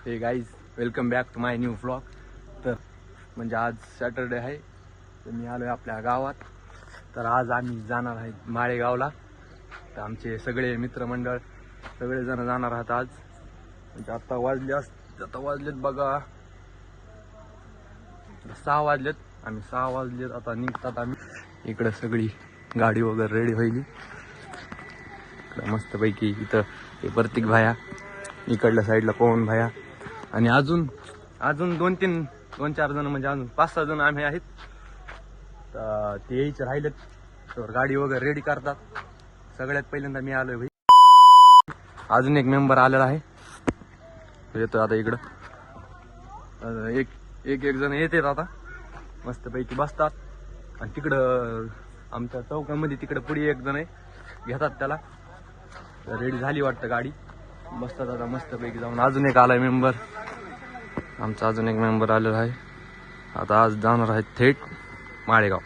हे guys welcome back to my new vlog. तर म्हणजे आज सॅटरडे आहे, तर मी आलो आहे आपल्या गावात. तर आज आम्ही जाणार आहे माळेगावला. तर आमचे सगळे मित्रमंडळ सगळेजण जाणार आहात आज. म्हणजे आता वाजलेत बघा 6 वाजलेत. आम्ही 6 वाजलेत आता निघतात आम्ही. इकडं सगळी गाडी वगैरे रेडी होईल. इकडं मस्तपैकी इथं हे प्रतीक भाया, इकडल्या साईडला पवन भाया आणि अजून 2-4 जण म्हणजे अजून 5-6 जण आम्ही आहेत. तर ते यायचे राहिलेत, तर गाडी वगैरे रेडी करतात. सगळ्यात पहिल्यांदा मी आलोय भाई. अजून एक मेंबर आलेला आहे, येतो आता इकडं. एक जण येतात आता, मस्तपैकी बसतात. आणि तिकडं आमच्या चौकामध्ये तिकडं पुढे एक जण आहे, घेतात त्याला. रेडी झाली वाटतं गाडी, बसतात आता मस्तपैकी जाऊन. अजून एक आलाय मेंबर, आमचा अजून एक मेंबर आलेला आहे. आता आज जाणार आहे थेट माळेगाव.